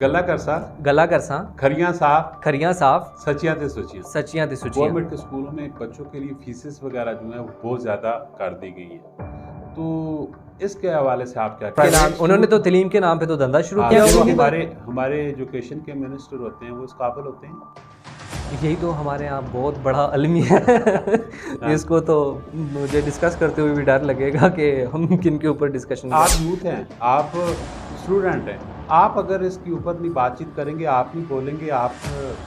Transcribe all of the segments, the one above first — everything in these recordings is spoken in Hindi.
गला करसा गला करसा खरियां साफ खरियां साफ सचियां ते सुचियां। सचियां ते सुचियां। गवर्नमेंट के स्कूलों में बच्चों के लिए फीसेस वगैरह जो है वो बहुत ज़्यादा कर दी गई है, तो इसके हवाले से आप क्या के नाम उन्होंने तो तलीम के नाम पे तो धंधा शुरू किया। जो हमारे हमारे एजुकेशन के मिनिस्टर होते हैं वो इस काबिल होते हैं। यही तो हमारे यहाँ बहुत बड़ा अलमिया है। इसको तो मुझे डिस्कस करते हुए भी डर लगेगा कि हम किन के ऊपर डिस्कशन। आप यूथ हैं, आप स्टूडेंट हैं, आप अगर इसके ऊपर नहीं बातचीत करेंगे, आप नहीं बोलेंगे, आप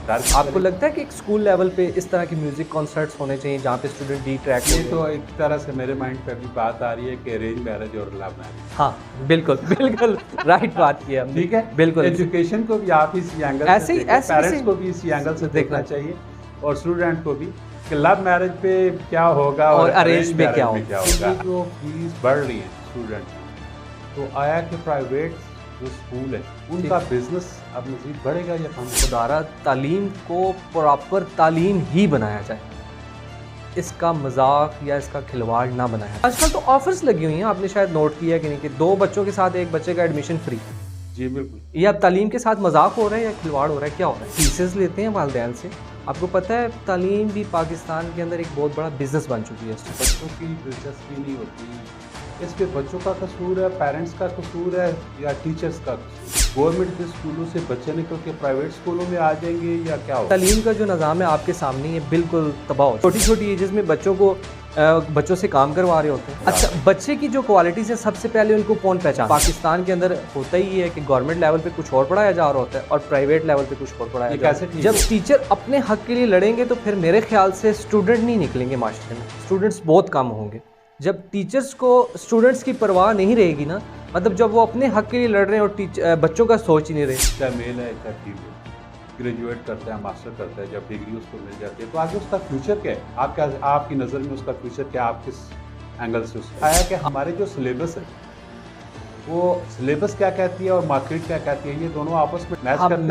डर। आपको लगता है कि एक स्कूल लेवल पे इस तरह के म्यूजिक कॉन्सर्ट्स होने चाहिए जहाँ पे स्टूडेंट डी ट्रैक। ये तो एक तरह से मेरे माइंड पे अभी बात आ रही है कि अरेंज मैरिज और लव मैरिज। हाँ बिल्कुल बिल्कुल राइट बात की हमने। ठीक है, बिल्कुल। एजुकेशन को भी आप इसी एंगल ऐसे ही पेरेंट्स को भी इसी एंगल से देखना चाहिए और स्टूडेंट को भी कि लव मैरिज पे क्या होगा और अरेंज पे क्या होगा। जो फीस बढ़ रही है स्टूडेंट की, तो आया कि प्राइवेट जो स्कूल है उनका बिजनेस अब मजीद बढ़ेगा या कम? खुदारा तालीम को प्रॉपर तालीम ही बनाया जाए, इसका मजाक या इसका खिलवाड़ ना बनाया। आजकल तो ऑफर्स लगी हुई हैं, आपने शायद नोट किया कि नहीं, कि 2 बच्चों के साथ एक बच्चे का एडमिशन फ्री। जी बिल्कुल। ये अब तालीम के साथ मजाक हो रहा है या खिलवाड़ हो रहा है, क्या हो रहा है? फीसेस लेते हैं वालिदैन से। आपको पता है तालीम भी पाकिस्तान के अंदर एक बहुत बड़ा बिजनेस बन चुकी है। बच्चों की दिलचस्पी नहीं होती, इस पे बच्चों का कसूर है, पेरेंट्स का कसूर है या टीचर्स का कसूर? गवर्नमेंट के स्कूलों से बच्चे निकल के प्राइवेट स्कूलों में आ जाएंगे या क्या होगा? तालीम का जो निज़ाम है आपके सामने ये बिल्कुल तबाह हो। छोटी छोटी एजेस में बच्चों से काम करवा रहे होते हैं। अच्छा, बच्चे की जो क्वालिटीज़ है सबसे पहले उनको कौन पहचान? पाकिस्तान के अंदर होता ही है कि गवर्नमेंट लेवल पे कुछ और पढ़ाया जा रहा होता है और प्राइवेट लेवल पे कुछ और पढ़ाया जा रहा है। जब टीचर अपने हक के लिए लड़ेंगे तो फिर मेरे ख्याल से स्टूडेंट नहीं निकलेंगे मास्टर में, स्टूडेंट्स बहुत कम होंगे। जब टीचर्स को स्टूडेंट्स की परवाह नहीं रहेगी ना, मतलब जब वो अपने हक के लिए लड़ रहे हैं और बच्चों का सोच ही नहीं रहे। चाहे मेल है चाहे फीमेल, ग्रेजुएट करता है, मास्टर करता है, जब डिग्री उसको मिल जाती है तो आगे उसका फ्यूचर क्या है? आपकी नज़र में उसका फ्यूचर क्या? आप किस एंगल से उसका आया कि हमारे जो सिलेबस है वो सिलेबस क्या कहती है और मार्केट क्या कहती है, ये दोनों आपस में मैच करते हैं।